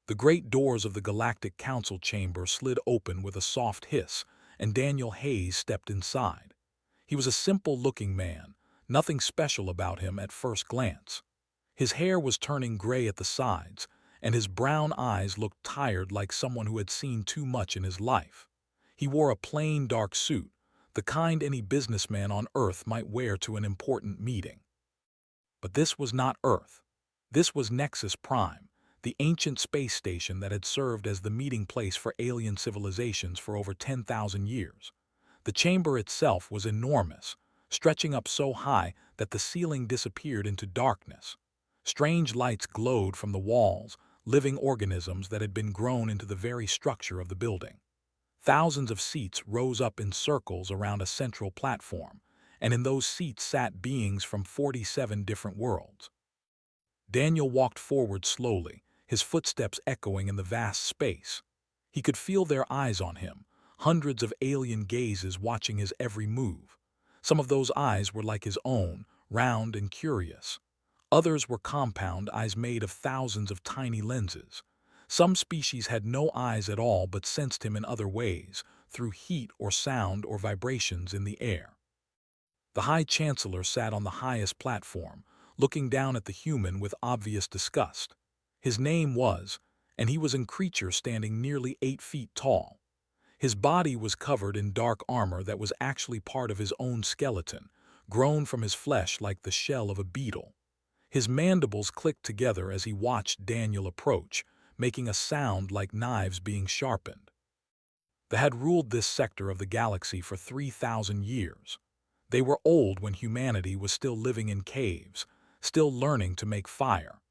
The great doors of the Galactic Council chamber slid open with a soft hiss, and Daniel Hayes stepped inside. He was a simple-looking man, nothing special about him at first glance. His hair was turning gray at the sides, and his brown eyes looked tired like someone who had seen too much in his life. He wore a plain dark suit, the kind any businessman on Earth might wear to an important meeting. But this was not Earth. This was Nexus Prime, the ancient space station that had served as the meeting place for alien civilizations for over 10,000 years. The chamber itself was enormous, stretching up so high that the ceiling disappeared into darkness. Strange lights glowed from the walls, living organisms that had been grown into the very structure of the building. Thousands of seats rose up in circles around a central platform, and in those seats sat beings from 47 different worlds. Daniel walked forward slowly, his footsteps echoing in the vast space. He could feel their eyes on him, hundreds of alien gazes watching his every move. Some of those eyes were like his own, round and curious. Others were compound eyes made of thousands of tiny lenses. Some species had no eyes at all but sensed him in other ways, through heat or sound or vibrations in the air. The High Chancellor sat on the highest platform, looking down at the human with obvious disgust. His name was, and he was a creature standing nearly 8 feet tall. His body was covered in dark armor that was actually part of his own skeleton, grown from his flesh like the shell of a beetle. His mandibles clicked together as he watched Daniel approach, making a sound like knives being sharpened. They had ruled this sector of the galaxy for 3,000 years. They were old when humanity was still living in caves, still learning to make fire.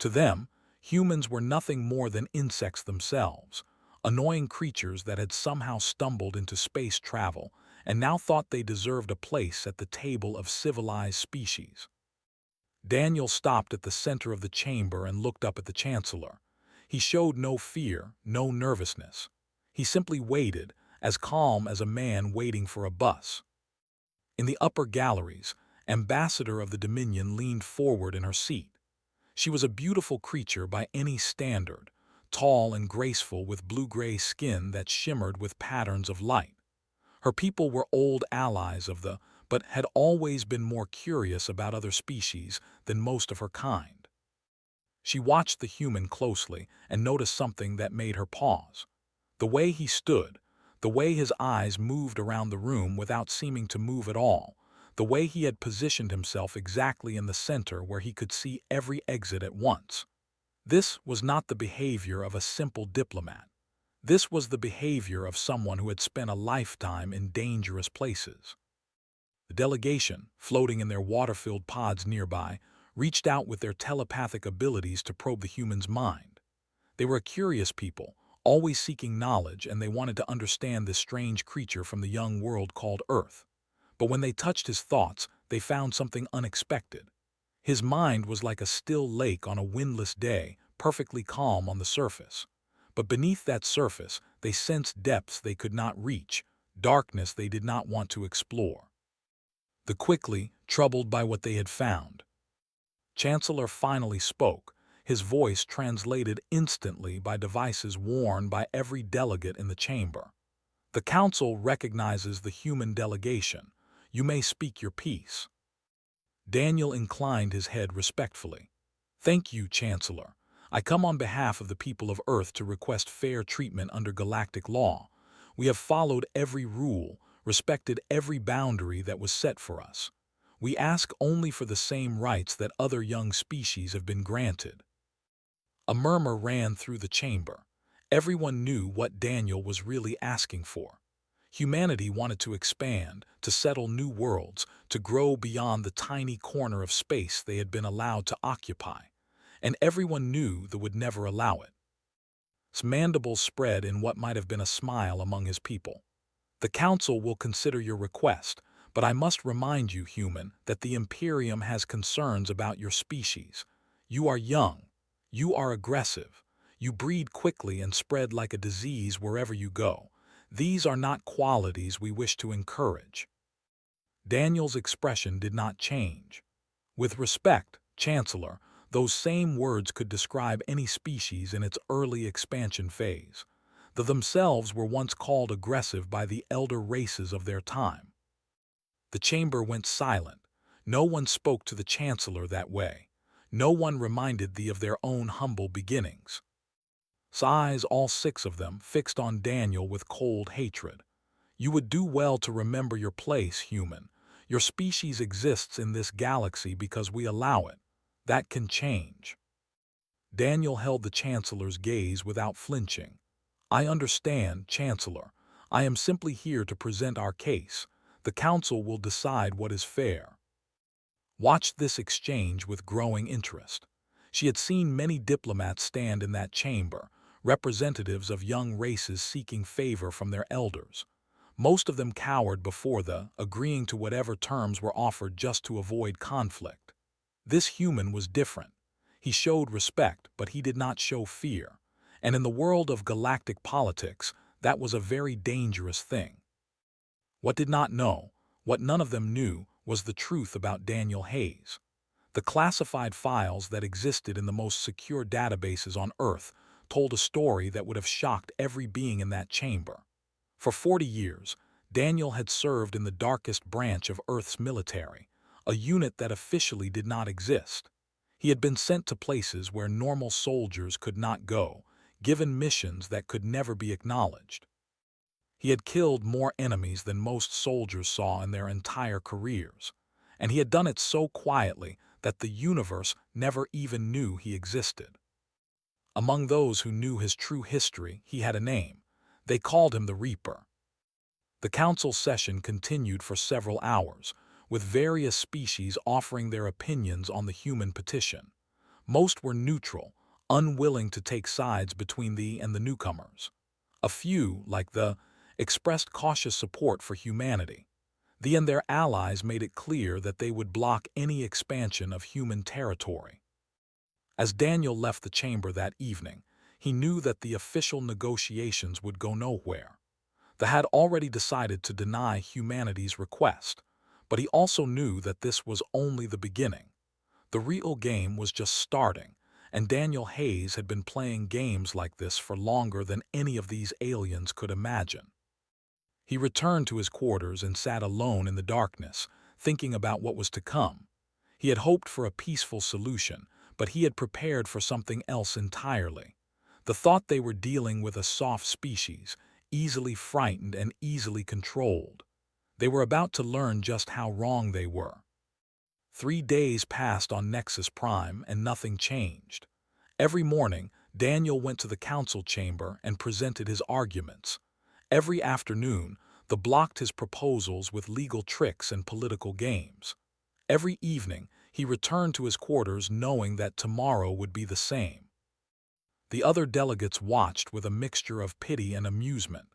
To them, humans were nothing more than insects themselves, annoying creatures that had somehow stumbled into space travel and now thought they deserved a place at the table of civilized species. Daniel stopped at the center of the chamber and looked up at the Chancellor. He showed no fear, no nervousness. He simply waited, as calm as a man waiting for a bus. In the upper galleries, Ambassador of the Dominion leaned forward in her seat. She was a beautiful creature by any standard, tall and graceful with blue-gray skin that shimmered with patterns of light. Her people were old allies of the, but had always been more curious about other species than most of her kind. She watched the human closely and noticed something that made her pause. The way he stood, the way his eyes moved around the room without seeming to move at all, the way he had positioned himself exactly in the center where he could see every exit at once. This was not the behavior of a simple diplomat. This was the behavior of someone who had spent a lifetime in dangerous places. The delegation, floating in their water-filled pods nearby, reached out with their telepathic abilities to probe the human's mind. They were a curious people, always seeking knowledge, and they wanted to understand this strange creature from the young world called Earth. But when they touched his thoughts, they found something unexpected. His mind was like a still lake on a windless day, perfectly calm on the surface. But beneath that surface, they sensed depths they could not reach, darkness they did not want to explore. The quickly, troubled by what they had found. Chancellor finally spoke, his voice translated instantly by devices worn by every delegate in the chamber. The Council recognizes the human delegation. You may speak your piece. Daniel inclined his head respectfully. Thank you, Chancellor. I come on behalf of the people of Earth to request fair treatment under galactic law. We have followed every rule, respected every boundary that was set for us. We ask only for the same rights that other young species have been granted. A murmur ran through the chamber. Everyone knew what Daniel was really asking for. Humanity wanted to expand, to settle new worlds, to grow beyond the tiny corner of space they had been allowed to occupy. And everyone knew they would never allow it. His mandibles spread in what might have been a smile among his people. The Council will consider your request, but I must remind you, human, that the Imperium has concerns about your species. You are young. You are aggressive. You breed quickly and spread like a disease wherever you go. These are not qualities we wish to encourage. Daniel's expression did not change. With respect, Chancellor, Those same words could describe any species in its early expansion phase. They themselves were once called aggressive by the elder races of their time. The chamber went silent. No one spoke to the Chancellor that way. No one reminded thee of their own humble beginnings. Eyes, all six of them, fixed on Daniel with cold hatred. You would do well to remember your place, human. Your species exists in this galaxy because we allow it. That can change. Daniel held the Chancellor's gaze without flinching. I understand, Chancellor. I am simply here to present our case. The Council will decide what is fair. Watched this exchange with growing interest. She had seen many diplomats stand in that chamber, representatives of young races seeking favor from their elders. Most of them cowered before agreeing to whatever terms were offered just to avoid conflict. This human was different. He showed respect, but he did not show fear. And in the world of galactic politics, that was a very dangerous thing. What did not know, what none of them knew, was the truth about Daniel Hayes. The classified files that existed in the most secure databases on Earth told a story that would have shocked every being in that chamber. For 40 years, Daniel had served in the darkest branch of Earth's military, a unit that officially did not exist. He had been sent to places where normal soldiers could not go, given missions that could never be acknowledged. He had killed more enemies than most soldiers saw in their entire careers, and he had done it so quietly that the universe never even knew he existed. Among those who knew his true history, he had a name. They called him the Reaper. The council session continued for several hours, with various species offering their opinions on the human petition. Most were neutral, unwilling to take sides between thee and the newcomers. A few, like the expressed cautious support for humanity. They and their allies made it clear that they would block any expansion of human territory. As Daniel left the chamber that evening, he knew that the official negotiations would go nowhere. They had already decided to deny humanity's request, but he also knew that this was only the beginning. The real game was just starting, and Daniel Hayes had been playing games like this for longer than any of these aliens could imagine. He returned to his quarters and sat alone in the darkness, thinking about what was to come. He had hoped for a peaceful solution, but he had prepared for something else entirely. The thought they were dealing with a soft species, easily frightened and easily controlled. They were about to learn just how wrong they were. 3 days passed on Nexus Prime and nothing changed. Every morning, Daniel went to the council chamber and presented his arguments. Every afternoon, they blocked his proposals with legal tricks and political games. Every evening, he returned to his quarters knowing that tomorrow would be the same. The other delegates watched with a mixture of pity and amusement.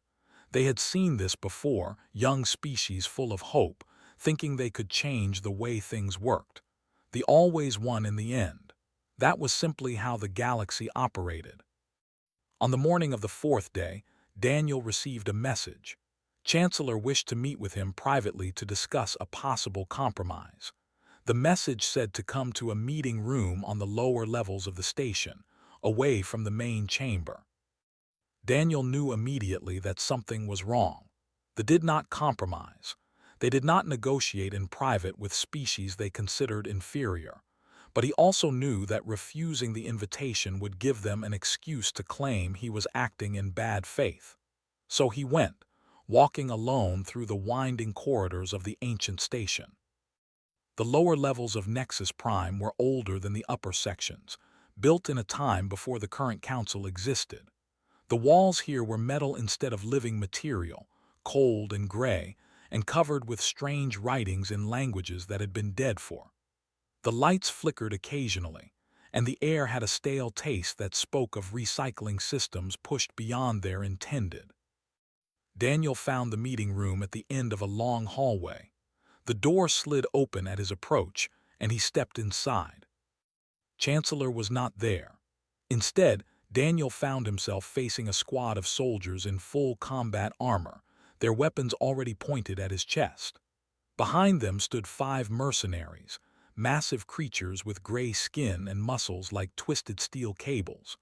They had seen this before, young species full of hope, thinking they could change the way things worked. They always won in the end. That was simply how the galaxy operated. On the morning of the 4th day, Daniel received a message. Chancellor wished to meet with him privately to discuss a possible compromise. The message said to come to a meeting room on the lower levels of the station, away from the main chamber. Daniel knew immediately that something was wrong. They did not compromise. They did not negotiate in private with species they considered inferior. But he also knew that refusing the invitation would give them an excuse to claim he was acting in bad faith. So he went, walking alone through the winding corridors of the ancient station. The lower levels of Nexus Prime were older than the upper sections, built in a time before the current council existed. The walls here were metal instead of living material, cold and gray, and covered with strange writings in languages that had been dead for. The lights flickered occasionally, and the air had a stale taste that spoke of recycling systems pushed beyond their intended. Daniel found the meeting room at the end of a long hallway. The door slid open at his approach, and he stepped inside. Chancellor was not there. Instead, Daniel found himself facing a squad of soldiers in full combat armor, their weapons already pointed at his chest. Behind them stood 5 mercenaries, massive creatures with gray skin and muscles like twisted steel cables.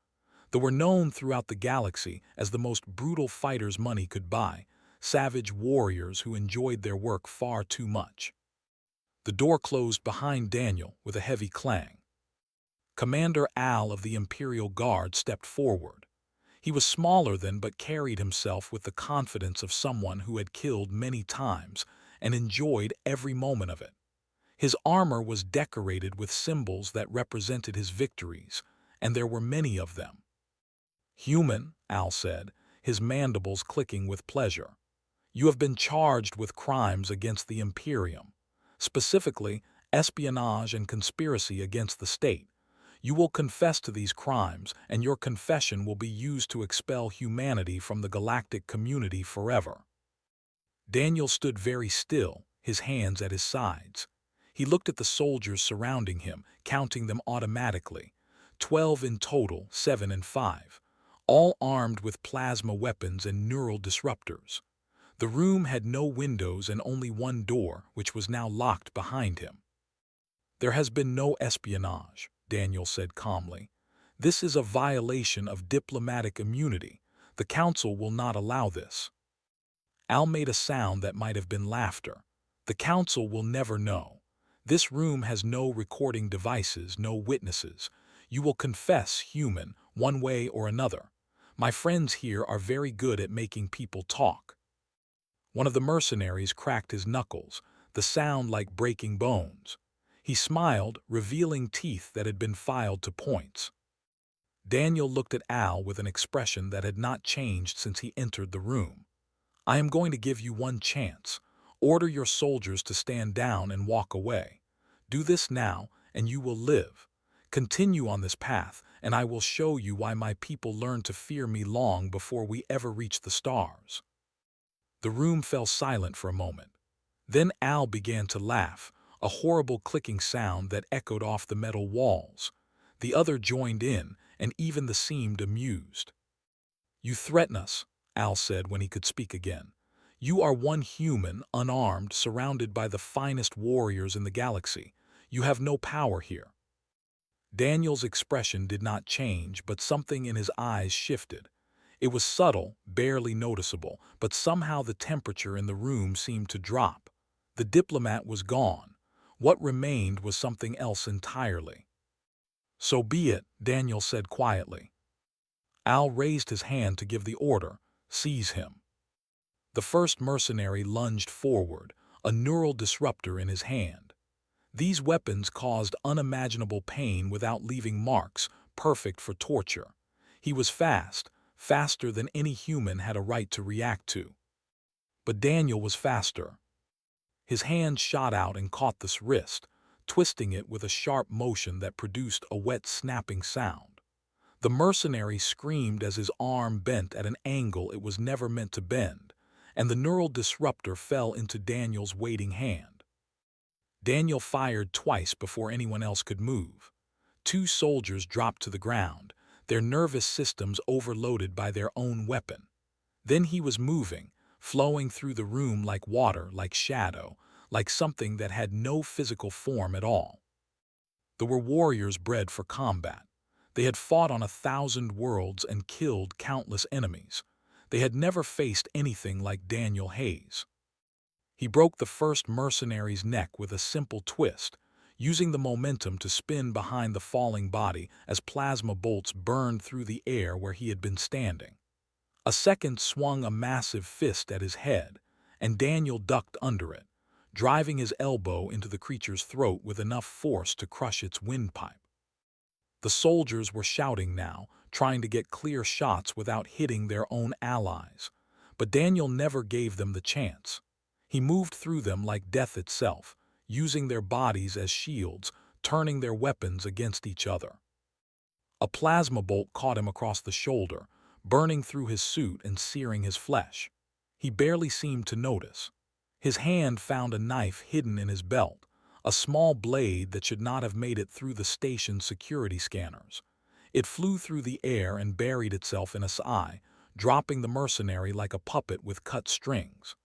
They were known throughout the galaxy as the most brutal fighters money could buy, savage warriors who enjoyed their work far too much. The door closed behind Daniel with a heavy clang. Commander Al of the Imperial Guard stepped forward. He was smaller than but carried himself with the confidence of someone who had killed many times and enjoyed every moment of it. His armor was decorated with symbols that represented his victories, and there were many of them. "Human," Al said, his mandibles clicking with pleasure. "You have been charged with crimes against the Imperium, specifically espionage and conspiracy against the state. You will confess to these crimes, and your confession will be used to expel humanity from the galactic community forever." Daniel stood very still, his hands at his sides. He looked at the soldiers surrounding him, counting them automatically. 12 in total, 7 and 5, all armed with plasma weapons and neural disruptors. The room had no windows and only one door, which was now locked behind him. "There has been no espionage," Daniel said calmly. "This is a violation of diplomatic immunity. The Council will not allow this." Al made a sound that might have been laughter. "The Council will never know. This room has no recording devices, no witnesses. You will confess, human, one way or another. My friends here are very good at making people talk." One of the mercenaries cracked his knuckles, the sound like breaking bones. He smiled, revealing teeth that had been filed to points. Daniel looked at Al with an expression that had not changed since he entered the room. "I am going to give you one chance. Order your soldiers to stand down and walk away. Do this now, and you will live. Continue on this path, and I will show you why my people learned to fear me long before we ever reached the stars." The room fell silent for a moment. Then Al began to laugh, a horrible clicking sound that echoed off the metal walls. The other joined in, and even the seemed amused. "You threaten us," Al said when he could speak again. "You are one human, unarmed, surrounded by the finest warriors in the galaxy. You have no power here." Daniel's expression did not change, but something in his eyes shifted. It was subtle, barely noticeable, but somehow the temperature in the room seemed to drop. The diplomat was gone. What remained was something else entirely. "So be it," Daniel said quietly. Al raised his hand to give the order, "Seize him." The first mercenary lunged forward, a neural disruptor in his hand. These weapons caused unimaginable pain without leaving marks, perfect for torture. He was fast, faster than any human had a right to react to. But Daniel was faster. His hand shot out and caught this wrist, twisting it with a sharp motion that produced a wet snapping sound. The mercenary screamed as his arm bent at an angle it was never meant to bend, and the neural disruptor fell into Daniel's waiting hand. Daniel fired twice before anyone else could move. 2 soldiers dropped to the ground, their nervous systems overloaded by their own weapon. Then he was moving, flowing through the room like water, like shadow, like something that had no physical form at all. There were warriors bred for combat. They had fought on 1,000 worlds and killed countless enemies. They had never faced anything like Daniel Hayes. He broke the first mercenary's neck with a simple twist, using the momentum to spin behind the falling body as plasma bolts burned through the air where he had been standing. A second swung a massive fist at his head, and Daniel ducked under it, driving his elbow into the creature's throat with enough force to crush its windpipe. The soldiers were shouting now, trying to get clear shots without hitting their own allies. But Daniel never gave them the chance. He moved through them like death itself, using their bodies as shields, turning their weapons against each other. A plasma bolt caught him across the shoulder, burning through his suit and searing his flesh. He barely seemed to notice. His hand found a knife hidden in his belt, a small blade that should not have made it through the station's security scanners. It flew through the air and buried itself in his eye, dropping the mercenary like a puppet with cut strings.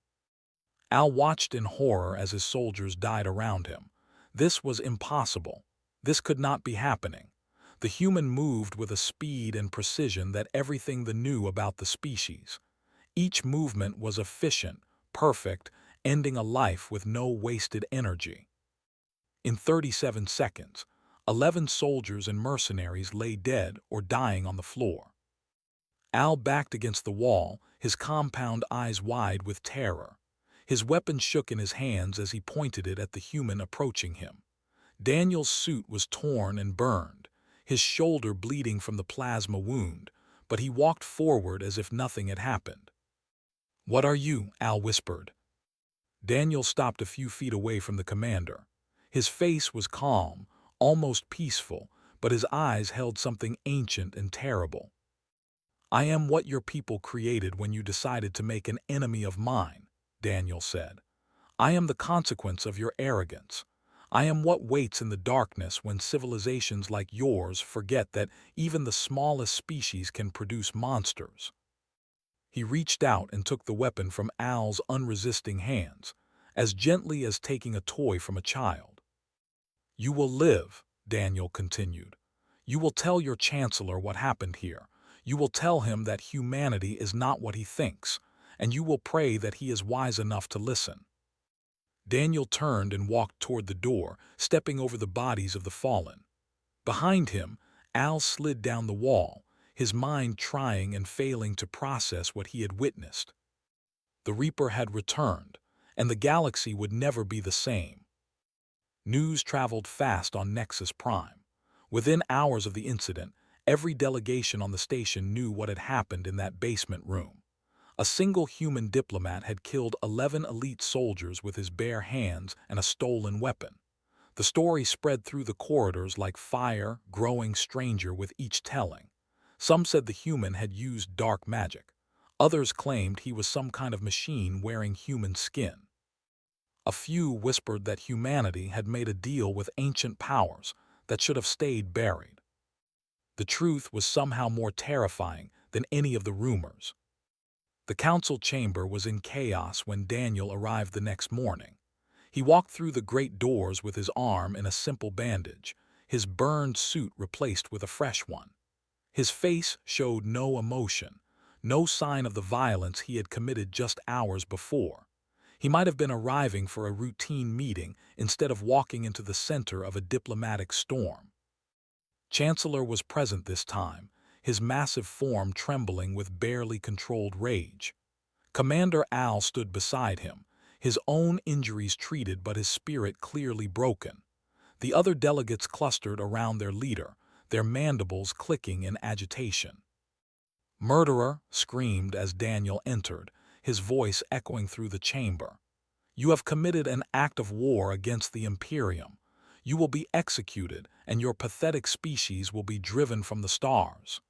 Al watched in horror as his soldiers died around him. This was impossible. This could not be happening. The human moved with a speed and precision that everything they knew about the species. Each movement was efficient, perfect, ending a life with no wasted energy. In 37 seconds, 11 soldiers and mercenaries lay dead or dying on the floor. Al backed against the wall, his compound eyes wide with terror. His weapon shook in his hands as he pointed it at the human approaching him. Daniel's suit was torn and burned, his shoulder bleeding from the plasma wound, but he walked forward as if nothing had happened. "What are you?" Al whispered. Daniel stopped a few feet away from the commander. His face was calm, almost peaceful, but his eyes held something ancient and terrible. "I am what your people created when you decided to make an enemy of mine," Daniel said. "I am the consequence of your arrogance. I am what waits in the darkness when civilizations like yours forget that even the smallest species can produce monsters." He reached out and took the weapon from Al's unresisting hands, as gently as taking a toy from a child. "You will live," Daniel continued. "You will tell your chancellor what happened here. You will tell him that humanity is not what he thinks, and you will pray that he is wise enough to listen." Daniel turned and walked toward the door, stepping over the bodies of the fallen. Behind him, Al slid down the wall, his mind trying and failing to process what he had witnessed. The Reaper had returned, and the galaxy would never be the same. News traveled fast on Nexus Prime. Within hours of the incident, every delegation on the station knew what had happened in that basement room. A single human diplomat had killed 11 elite soldiers with his bare hands and a stolen weapon. The story spread through the corridors like fire, growing stranger with each telling. Some said the human had used dark magic. Others claimed he was some kind of machine wearing human skin. A few whispered that humanity had made a deal with ancient powers that should have stayed buried. The truth was somehow more terrifying than any of the rumors. The council chamber was in chaos when Daniel arrived the next morning. He walked through the great doors with his arm in a simple bandage, his burned suit replaced with a fresh one. His face showed no emotion, no sign of the violence he had committed just hours before. He might have been arriving for a routine meeting instead of walking into the center of a diplomatic storm. Chancellor was present this time, his massive form trembling with barely controlled rage. Commander Al stood beside him, his own injuries treated but his spirit clearly broken. The other delegates clustered around their leader, their mandibles clicking in agitation. "Murderer!" screamed as Daniel entered, his voice echoing through the chamber. "You have committed an act of war against the Imperium. You will be executed, and your pathetic species will be driven from the stars."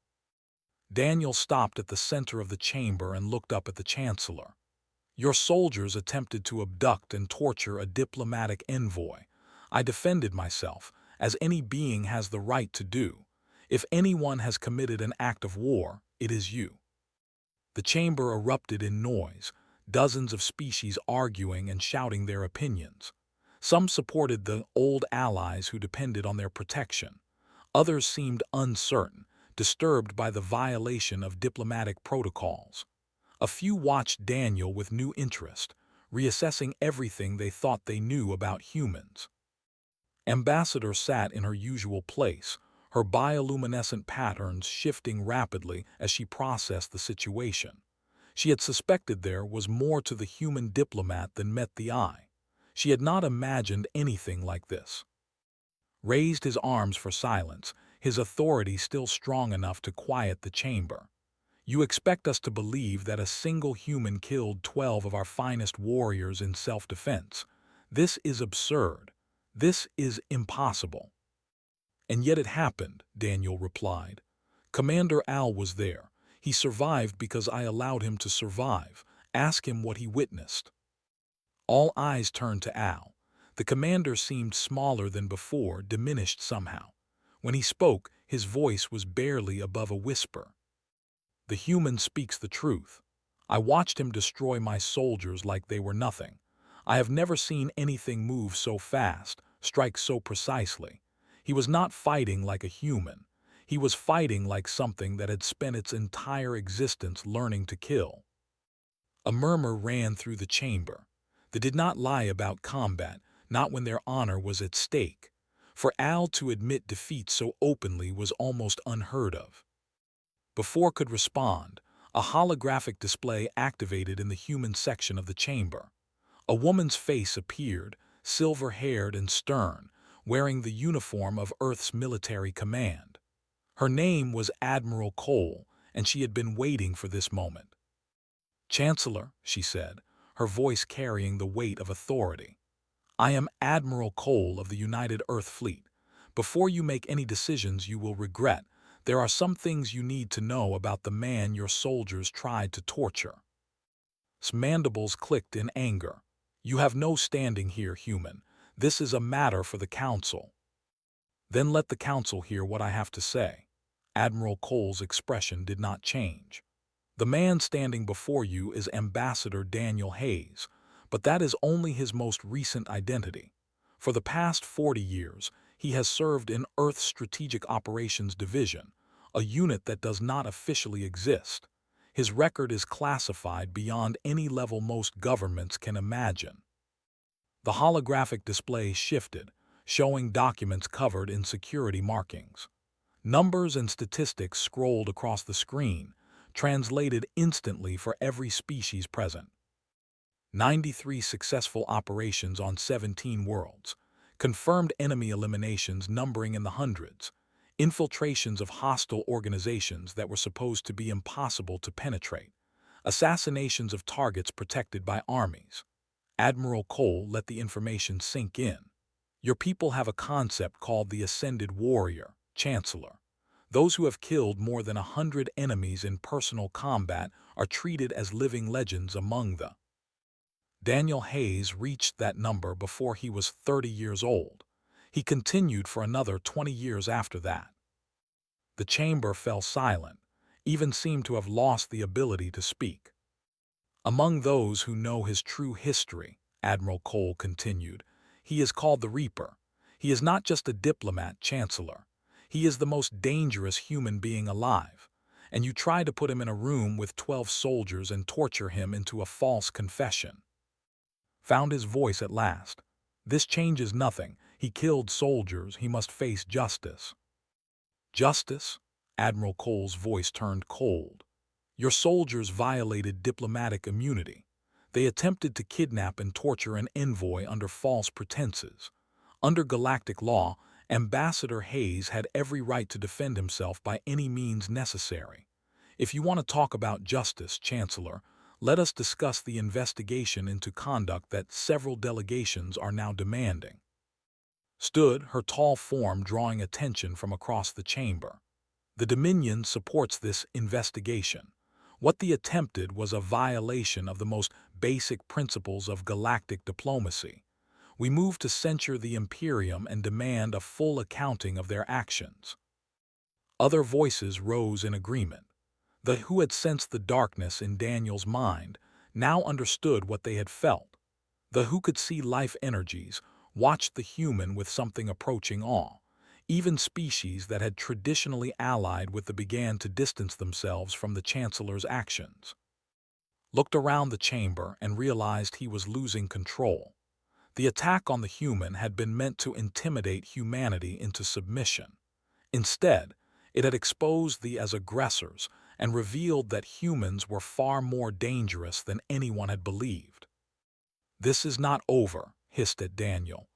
Daniel stopped at the center of the chamber and looked up at the Chancellor. "Your soldiers attempted to abduct and torture a diplomatic envoy. I defended myself, as any being has the right to do. If anyone has committed an act of war, it is you." The chamber erupted in noise, dozens of species arguing and shouting their opinions. Some supported the old allies who depended on their protection. Others seemed uncertain, disturbed by the violation of diplomatic protocols. A few watched Daniel with new interest, reassessing everything they thought they knew about humans. Ambassador sat in her usual place, her bioluminescent patterns shifting rapidly as she processed the situation. She had suspected there was more to the human diplomat than met the eye. She had not imagined anything like this. Raised his arms for silence, his authority still strong enough to quiet the chamber. "You expect us to believe that a single human killed 12 of our finest warriors in self-defense. This is absurd. This is impossible." "And yet it happened," Daniel replied. "Commander Al was there. He survived because I allowed him to survive. Ask him what he witnessed." All eyes turned to Al. The commander seemed smaller than before, diminished somehow. When he spoke, his voice was barely above a whisper. "The human speaks the truth. I watched him destroy my soldiers like they were nothing. I have never seen anything move so fast, strike so precisely. He was not fighting like a human. He was fighting like something that had spent its entire existence learning to kill. A murmur ran through the chamber. They did not lie about combat, not when their honor was at stake. For Al to admit defeat so openly was almost unheard of. Before could respond, a holographic display activated in the human section of the chamber. A woman's face appeared, silver-haired and stern, wearing the uniform of Earth's military command. Her name was Admiral Cole, and she had been waiting for this moment. "Chancellor," she said, her voice carrying the weight of authority, "I am Admiral Cole of the United Earth Fleet. Before you make any decisions you will regret, there are some things you need to know about the man your soldiers tried to torture." Mandibles clicked in anger. "You have no standing here, human. This is a matter for the Council." "Then let the Council hear what I have to say." Admiral Cole's expression did not change. "The man standing before you is Ambassador Daniel Hayes, but that is only his most recent identity. For the past 40 years, he has served in Earth's Strategic Operations Division, a unit that does not officially exist. His record is classified beyond any level most governments can imagine." The holographic display shifted, showing documents covered in security markings. Numbers and statistics scrolled across the screen, translated instantly for every species present. 93 successful operations on 17 worlds, confirmed enemy eliminations numbering in the hundreds, infiltrations of hostile organizations that were supposed to be impossible to penetrate, assassinations of targets protected by armies. Admiral Cole let the information sink in. "Your people have a concept called the Ascended Warrior, Chancellor. Those who have killed more than 100 enemies in personal combat are treated as living legends among the—" Daniel Hayes reached that number before he was 30 years old. He continued for another 20 years after that. The chamber fell silent, even seemed to have lost the ability to speak. "Among those who know his true history," Admiral Cole continued, "he is called the Reaper. He is not just a diplomat, Chancellor. He is the most dangerous human being alive. And you try to put him in a room with 12 soldiers and torture him into a false confession." Found his voice at last. "This changes nothing. He killed soldiers. He must face justice." "Justice?" Admiral Cole's voice turned cold. "Your soldiers violated diplomatic immunity. They attempted to kidnap and torture an envoy under false pretenses. Under galactic law, Ambassador Hayes had every right to defend himself by any means necessary. If you want to talk about justice, Chancellor, let us discuss the investigation into conduct that several delegations are now demanding." Stood, her tall form drawing attention from across the chamber. "The Dominion supports this investigation. What they attempted was a violation of the most basic principles of galactic diplomacy. We move to censure the Imperium and demand a full accounting of their actions." Other voices rose in agreement. The who had sensed the darkness in Daniel's mind now understood what they had felt. The who could see life energies watched the human with something approaching awe. Even species that had traditionally allied with the began to distance themselves from the Chancellor's actions. Looked around the chamber and realized he was losing control. The attack on the human had been meant to intimidate humanity into submission. Instead, it had exposed the as aggressors and revealed that humans were far more dangerous than anyone had believed. "This is not over," hissed at Daniel.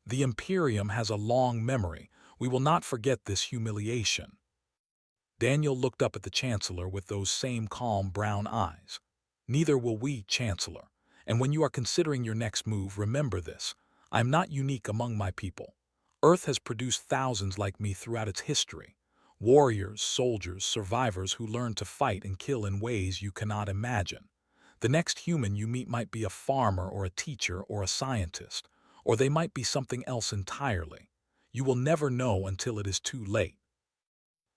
"The Imperium has a long memory. We will not forget this humiliation." Daniel looked up at the Chancellor with those same calm brown eyes. "Neither will we, Chancellor. And when you are considering your next move, remember this. I am not unique among my people. Earth has produced thousands like me throughout its history. Warriors, soldiers, survivors who learn to fight and kill in ways you cannot imagine. The next human you meet might be a farmer or a teacher or a scientist, or they might be something else entirely. You will never know until it is too late."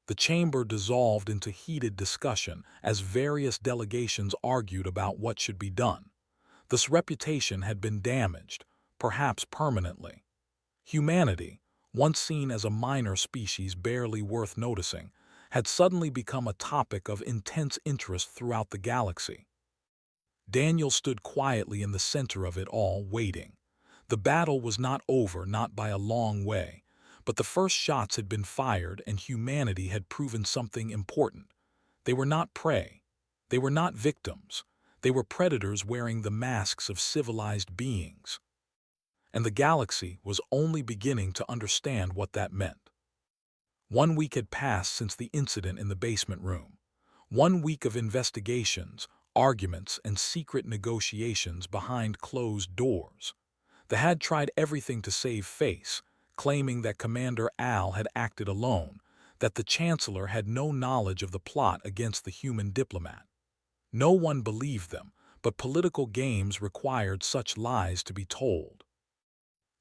The chamber dissolved into heated discussion as various delegations argued about what should be done. This reputation had been damaged, perhaps permanently. Humanity, once seen as a minor species barely worth noticing, had suddenly become a topic of intense interest throughout the galaxy. Daniel stood quietly in the center of it all, waiting. The battle was not over, not by a long way, but the first shots had been fired and humanity had proven something important. They were not prey. They were not victims. They were predators wearing the masks of civilized beings. And the galaxy was only beginning to understand what that meant. 1 week had passed since the incident in the basement room. 1 week of investigations, arguments, and secret negotiations behind closed doors. The had tried everything to save face, claiming that Commander Al had acted alone, that the Chancellor had no knowledge of the plot against the human diplomat. No one believed them, but political games required such lies to be told.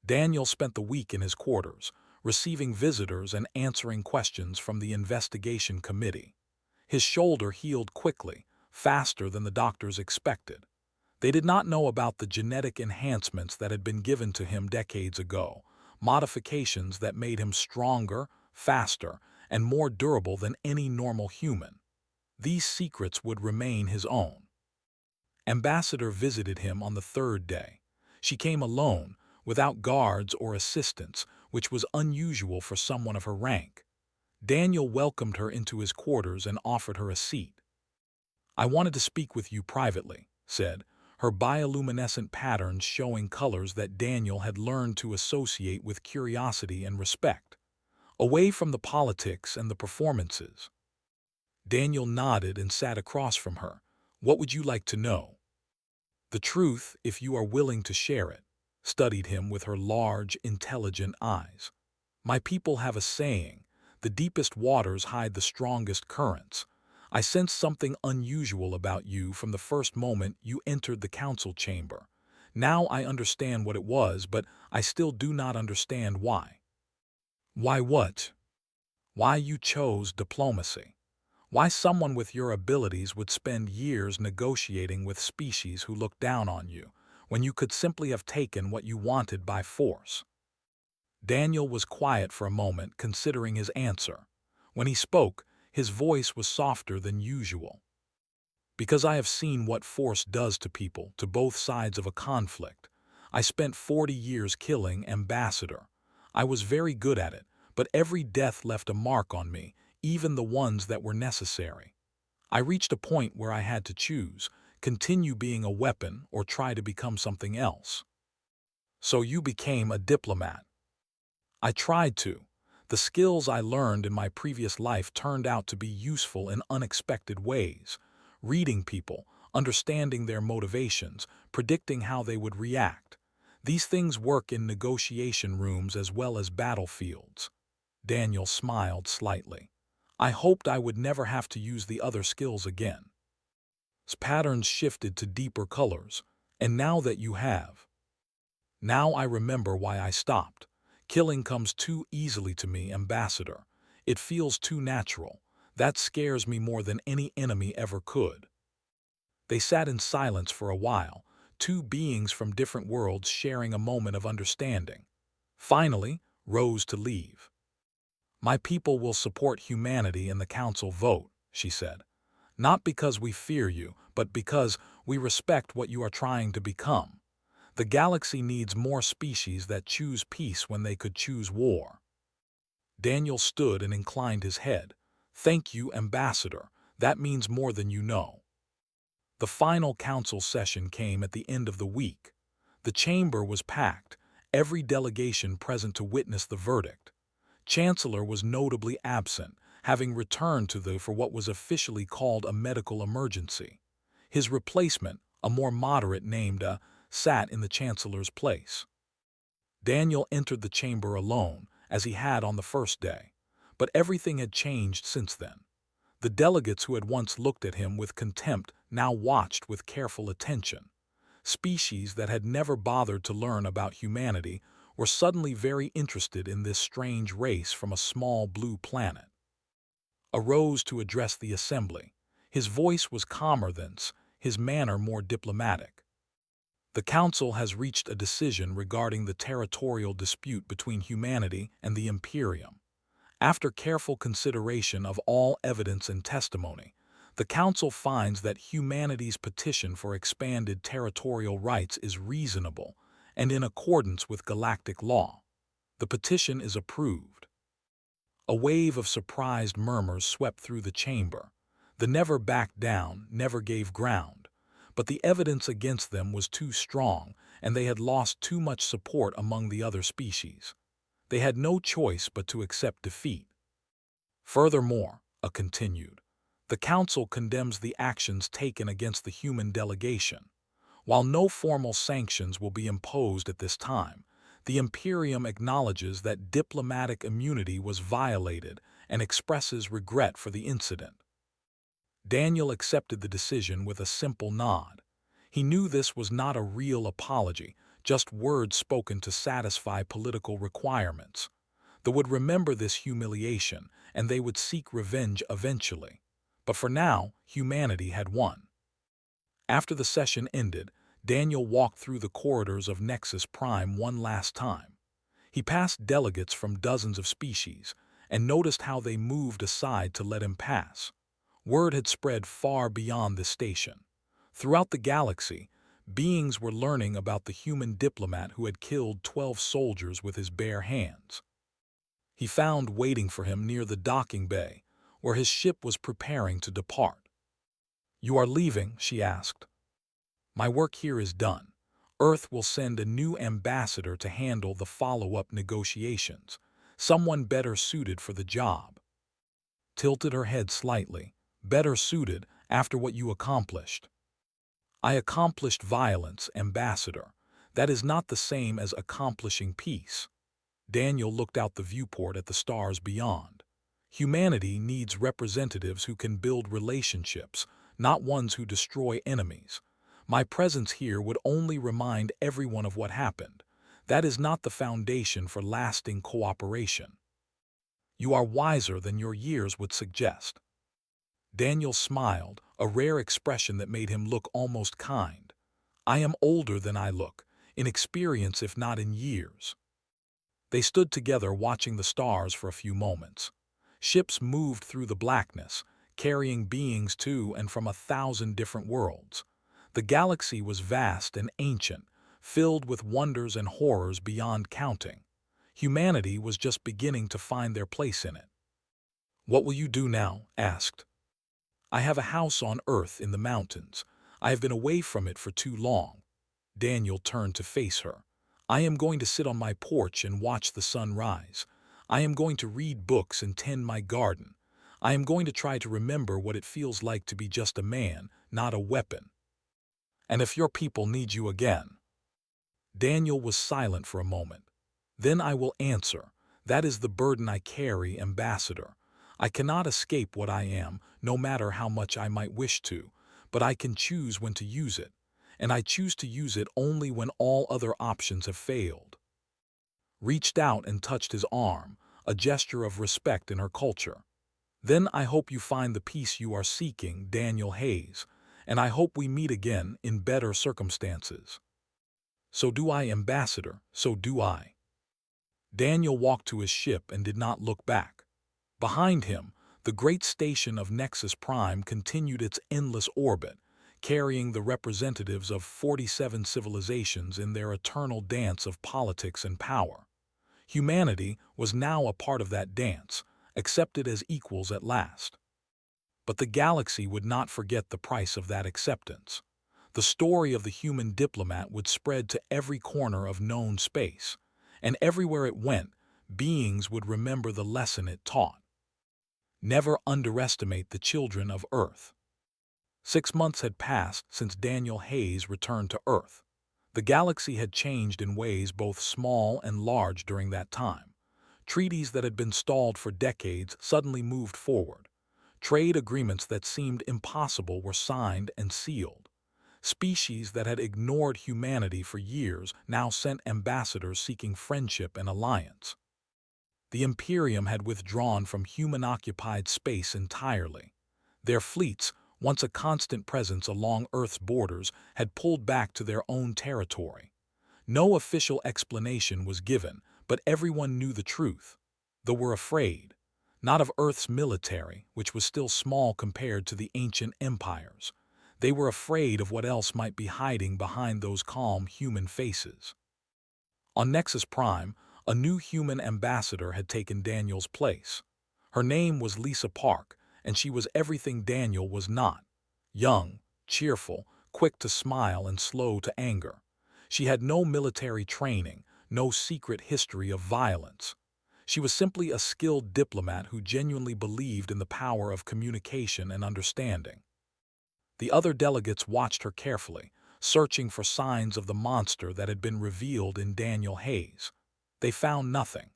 Daniel spent the week in his quarters, receiving visitors and answering questions from the investigation committee. His shoulder healed quickly, faster than the doctors expected. They did not know about the genetic enhancements that had been given to him decades ago, modifications that made him stronger, faster, and more durable than any normal human. These secrets would remain his own. Ambassador visited him on the third day. She came alone, without guards or assistants, which was unusual for someone of her rank. Daniel welcomed her into his quarters and offered her a seat. "I wanted to speak with you privately," said, her bioluminescent patterns showing colors that Daniel had learned to associate with curiosity and respect, away from the politics and the performances. Daniel nodded and sat across from her. "What would you like to know?" "The truth, if you are willing to share it," studied him with her large, intelligent eyes. "My people have a saying, the deepest waters hide the strongest currents. I sensed something unusual about you from the first moment you entered the council chamber. Now I understand what it was, but I still do not understand why." "Why what?" "Why you chose diplomacy. Why someone with your abilities would spend years negotiating with species who look down on you, when you could simply have taken what you wanted by force." Daniel was quiet for a moment, considering his answer. When he spoke, his voice was softer than usual. "Because I have seen what force does to people, to both sides of a conflict. I spent 40 years killing Ambassador. I was very good at it, but every death left a mark on me, even the ones that were necessary. I reached a point where I had to choose, continue being a weapon or try to become something else." "So you became a diplomat." "I tried to. The skills I learned in my previous life turned out to be useful in unexpected ways. Reading people, understanding their motivations, predicting how they would react. These things work in negotiation rooms as well as battlefields." Daniel smiled slightly. "I hoped I would never have to use the other skills again." His patterns shifted to deeper colors. "And now that you have." "Now I remember why I stopped. Killing comes too easily to me, Ambassador. It feels too natural. That scares me more than any enemy ever could." They sat in silence for a while, two beings from different worlds sharing a moment of understanding. Finally, rose to leave. "My people will support humanity in the council vote," she said. "Not because we fear you, but because we respect what you are trying to become. The galaxy needs more species that choose peace when they could choose war." Daniel stood and inclined his head. "Thank you, Ambassador. That means more than you know." The final council session came at the end of the week. The chamber was packed, every delegation present to witness the verdict. Chancellor was notably absent, having returned for what was officially called a medical emergency. His replacement, a more moderate named sat in the Chancellor's place. Daniel entered the chamber alone, as he had on the first day. But everything had changed since then. The delegates who had once looked at him with contempt now watched with careful attention. Species that had never bothered to learn about humanity were suddenly very interested in this strange race from a small blue planet. Arose to address the assembly. His voice was calmer than his manner more diplomatic. The Council has reached a decision regarding the territorial dispute between humanity and the Imperium. After careful consideration of all evidence and testimony, the Council finds that humanity's petition for expanded territorial rights is reasonable and in accordance with galactic law. The petition is approved. A wave of surprised murmurs swept through the chamber. The never backed down, never gave ground. But the evidence against them was too strong, and they had lost too much support among the other species. They had no choice but to accept defeat. Furthermore, continued, the Council condemns the actions taken against the human delegation. While no formal sanctions will be imposed at this time, the Imperium acknowledges that diplomatic immunity was violated and expresses regret for the incident. Daniel accepted the decision with a simple nod. He knew this was not a real apology, just words spoken to satisfy political requirements. They would remember this humiliation, and they would seek revenge eventually. But for now, humanity had won. After the session ended, Daniel walked through the corridors of Nexus Prime one last time. He passed delegates from dozens of species and noticed how they moved aside to let him pass. Word had spread far beyond the station. Throughout the galaxy, beings were learning about the human diplomat who had killed 12 soldiers with his bare hands. He found waiting for him near the docking bay, where his ship was preparing to depart. "You are leaving?" she asked. "My work here is done. Earth will send a new ambassador to handle the follow-up negotiations, someone better suited for the job." Tilted her head slightly. "Better suited after what you accomplished." "I accomplished violence, Ambassador. That is not the same as accomplishing peace." Daniel looked out the viewport at the stars beyond. Humanity needs representatives who can build relationships, not ones who destroy enemies. My presence here would only remind everyone of what happened. That is not the foundation for lasting cooperation. You are wiser than your years would suggest. Daniel smiled, a rare expression that made him look almost kind. I am older than I look, in experience if not in years. They stood together watching the stars for a few moments. Ships moved through the blackness, carrying beings to and from 1,000 different worlds. The galaxy was vast and ancient, filled with wonders and horrors beyond counting. Humanity was just beginning to find their place in it. "What will you do now?" asked. "I have a house on Earth in the mountains. I have been away from it for too long." Daniel turned to face her. "I am going to sit on my porch and watch the sun rise. I am going to read books and tend my garden. I am going to try to remember what it feels like to be just a man, not a weapon." "And if your people need you again?" Daniel was silent for a moment. "Then I will answer. That is the burden I carry, Ambassador. I cannot escape what I am, no matter how much I might wish to, but I can choose when to use it, and I choose to use it only when all other options have failed." Reached out and touched his arm, a gesture of respect in her culture. "Then I hope you find the peace you are seeking, Daniel Hayes, and I hope we meet again in better circumstances." "So do I, Ambassador, so do I." Daniel walked to his ship and did not look back. Behind him, the great station of Nexus Prime continued its endless orbit, carrying the representatives of 47 civilizations in their eternal dance of politics and power. Humanity was now a part of that dance, accepted as equals at last. But the galaxy would not forget the price of that acceptance. The story of the human diplomat would spread to every corner of known space, and everywhere it went, beings would remember the lesson it taught. Never underestimate the children of Earth. 6 months had passed since Daniel Hayes returned to Earth. The galaxy had changed in ways both small and large during that time. Treaties that had been stalled for decades suddenly moved forward. Trade agreements that seemed impossible were signed and sealed. Species that had ignored humanity for years now sent ambassadors seeking friendship and alliance. The Imperium had withdrawn from human-occupied space entirely. Their fleets, once a constant presence along Earth's borders, had pulled back to their own territory. No official explanation was given, but everyone knew the truth. They were afraid, not of Earth's military, which was still small compared to the ancient empires. They were afraid of what else might be hiding behind those calm human faces. On Nexus Prime, a new human ambassador had taken Daniel's place. Her name was Lisa Park, and she was everything Daniel was not. Young, cheerful, quick to smile and slow to anger. She had no military training, no secret history of violence. She was simply a skilled diplomat who genuinely believed in the power of communication and understanding. The other delegates watched her carefully, searching for signs of the monster that had been revealed in Daniel Hayes. They found nothing.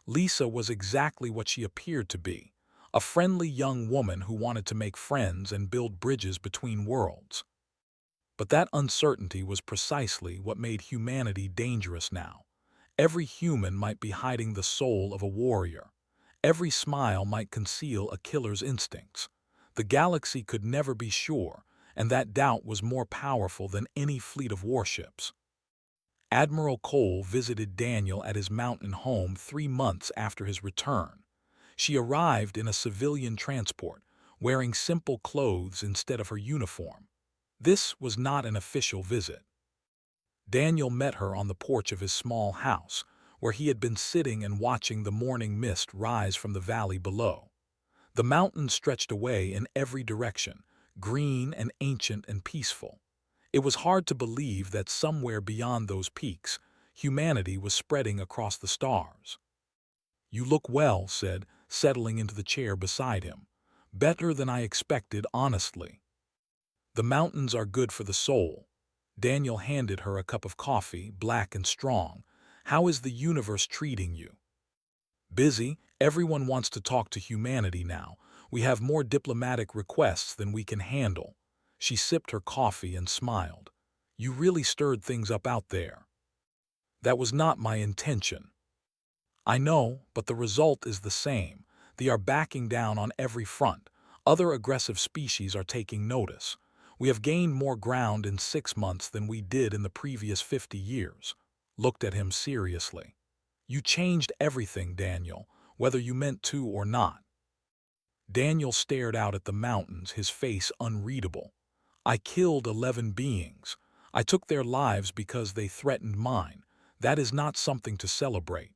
Lisa was exactly what she appeared to be, a friendly young woman who wanted to make friends and build bridges between worlds. But that uncertainty was precisely what made humanity dangerous now. Every human might be hiding the soul of a warrior. Every smile might conceal a killer's instincts. The galaxy could never be sure, and that doubt was more powerful than any fleet of warships. Admiral Cole visited Daniel at his mountain home 3 months after his return. She arrived in a civilian transport, wearing simple clothes instead of her uniform. This was not an official visit. Daniel met her on the porch of his small house, where he had been sitting and watching the morning mist rise from the valley below. The mountains stretched away in every direction, green and ancient and peaceful. It was hard to believe that somewhere beyond those peaks, humanity was spreading across the stars. "You look well," said, settling into the chair beside him. "Better than I expected, honestly." "The mountains are good for the soul." Daniel handed her a cup of coffee, black and strong. "How is the universe treating you?" "Busy. Everyone wants to talk to humanity now. We have more diplomatic requests than we can handle." She sipped her coffee and smiled. "You really stirred things up out there." "That was not my intention." "I know, but the result is the same. They are backing down on every front. Other aggressive species are taking notice. We have gained more ground in 6 months than we did in the previous 50 years. Looked at him seriously. "You changed everything, Daniel, whether you meant to or not." Daniel stared out at the mountains, his face unreadable. "I killed 11 beings. I took their lives because they threatened mine. That is not something to celebrate."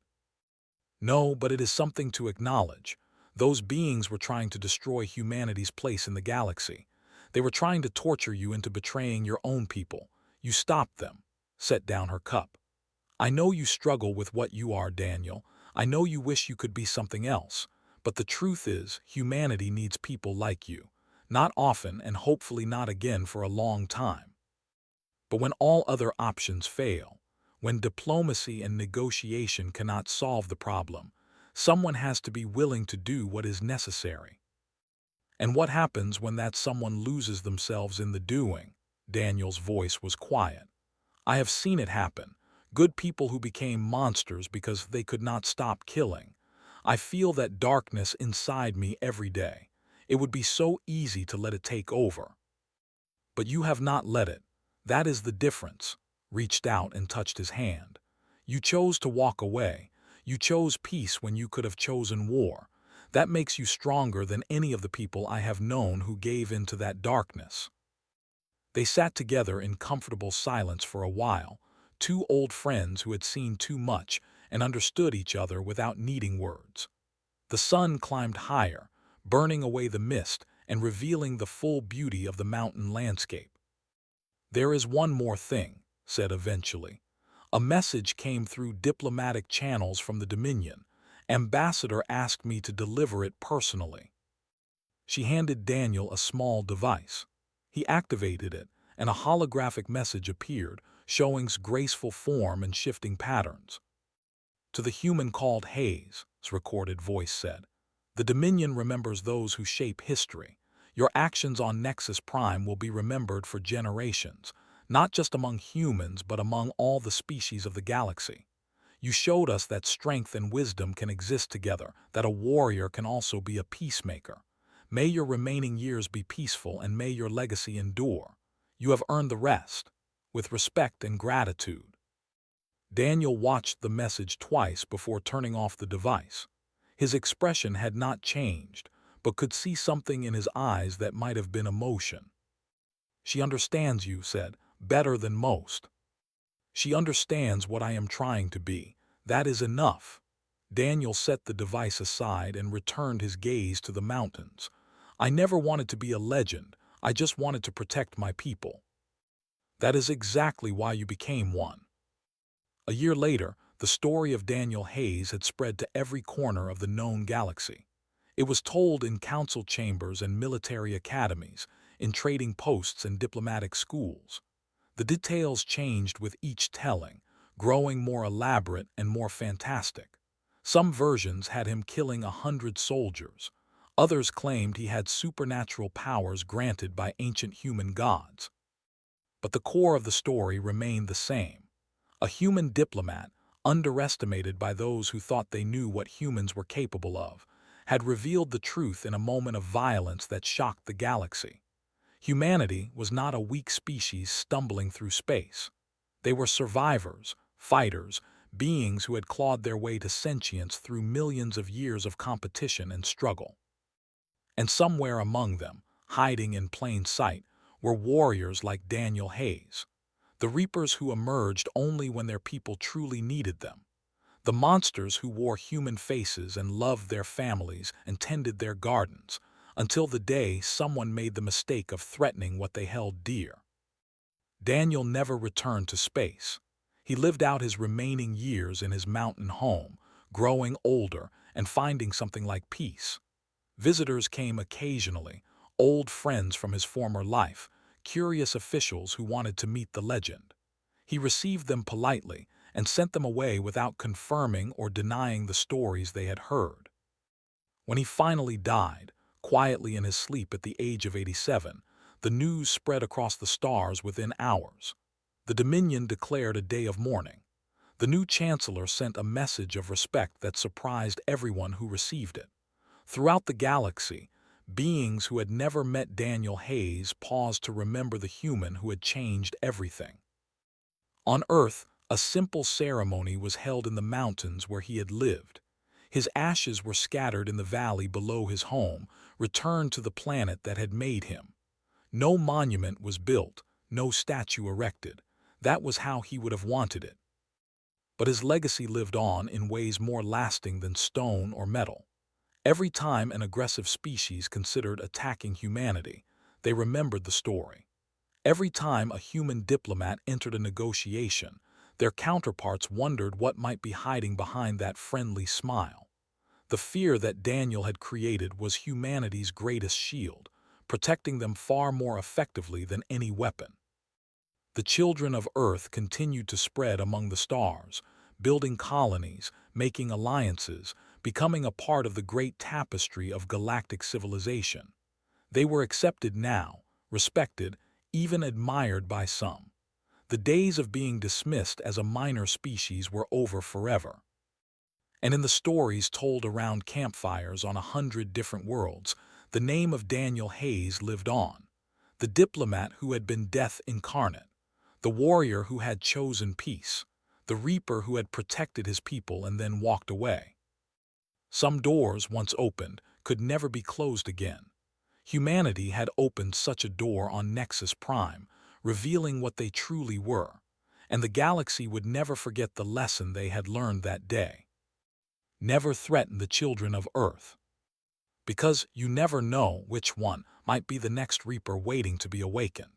"No, but it is something to acknowledge. Those beings were trying to destroy humanity's place in the galaxy. They were trying to torture you into betraying your own people. You stopped them." Set down her cup. "I know you struggle with what you are, Daniel. I know you wish you could be something else. But the truth is, humanity needs people like you. Not often, and hopefully not again for a long time. But when all other options fail, when diplomacy and negotiation cannot solve the problem, someone has to be willing to do what is necessary." "And what happens when that someone loses themselves in the doing?" Daniel's voice was quiet. "I have seen it happen. Good people who became monsters because they could not stop killing. I feel that darkness inside me every day. It would be so easy to let it take over. But you have not let it. That is the difference." Reached out and touched his hand. "You chose to walk away. You chose peace when you could have chosen war. That makes you stronger than any of the people I have known who gave in to that darkness." They sat together in comfortable silence for a while, two old friends who had seen too much and understood each other without needing words. The sun climbed higher, burning away the mist and revealing the full beauty of the mountain landscape. "There is one more thing," said eventually. "A message came through diplomatic channels from the Dominion. Ambassador asked me to deliver it personally." She handed Daniel a small device. He activated it, and a holographic message appeared, showing graceful form and shifting patterns. "To the human called Hayes," his recorded voice said. "The Dominion remembers those who shape history. Your actions on Nexus Prime will be remembered for generations, not just among humans but among all the species of the galaxy. You showed us that strength and wisdom can exist together, that a warrior can also be a peacemaker. May your remaining years be peaceful and may your legacy endure. You have earned the rest. With respect and gratitude." Daniel watched the message twice before turning off the device. His expression had not changed, but could see something in his eyes that might have been emotion. "She understands you," said, "better than most. She understands what I am trying to be. That is enough." Daniel set the device aside and returned his gaze to the mountains. "I never wanted to be a legend. I just wanted to protect my people." "That is exactly why you became one." A year later, the story of Daniel Hayes had spread to every corner of the known galaxy. It was told in council chambers and military academies, in trading posts and diplomatic schools. The details changed with each telling, growing more elaborate and more fantastic. Some versions had him killing 100 soldiers. Others claimed he had supernatural powers granted by ancient human gods. But the core of the story remained the same. A human diplomat, underestimated by those who thought they knew what humans were capable of, had revealed the truth in a moment of violence that shocked the galaxy. Humanity was not a weak species stumbling through space. They were survivors, fighters, beings who had clawed their way to sentience through millions of years of competition and struggle. And somewhere among them, hiding in plain sight, were warriors like Daniel Hayes, the reapers who emerged only when their people truly needed them, the monsters who wore human faces and loved their families and tended their gardens, until the day someone made the mistake of threatening what they held dear. Daniel never returned to space. He lived out his remaining years in his mountain home, growing older and finding something like peace. Visitors came occasionally, old friends from his former life, curious officials who wanted to meet the legend. He received them politely and sent them away without confirming or denying the stories they had heard. When he finally died, quietly in his sleep at the age of 87, the news spread across the stars within hours. The Dominion declared a day of mourning. The new chancellor sent a message of respect that surprised everyone who received it. Throughout the galaxy, beings who had never met Daniel Hayes paused to remember the human who had changed everything. On Earth, a simple ceremony was held in the mountains where he had lived. His ashes were scattered in the valley below his home, returned to the planet that had made him. No monument was built, no statue erected. That was how he would have wanted it. But his legacy lived on in ways more lasting than stone or metal. Every time an aggressive species considered attacking humanity, they remembered the story. Every time a human diplomat entered a negotiation, their counterparts wondered what might be hiding behind that friendly smile. The fear that Daniel had created was humanity's greatest shield, protecting them far more effectively than any weapon. The children of Earth continued to spread among the stars, building colonies, making alliances, becoming a part of the great tapestry of galactic civilization. They were accepted now, respected, even admired by some. The days of being dismissed as a minor species were over forever. And in the stories told around campfires on 100 different worlds, the name of Daniel Hayes lived on. The diplomat who had been death incarnate, the warrior who had chosen peace, the reaper who had protected his people and then walked away. Some doors, once opened, could never be closed again. Humanity had opened such a door on Nexus Prime, revealing what they truly were, and the galaxy would never forget the lesson they had learned that day. Never threaten the children of Earth, because you never know which one might be the next reaper waiting to be awakened.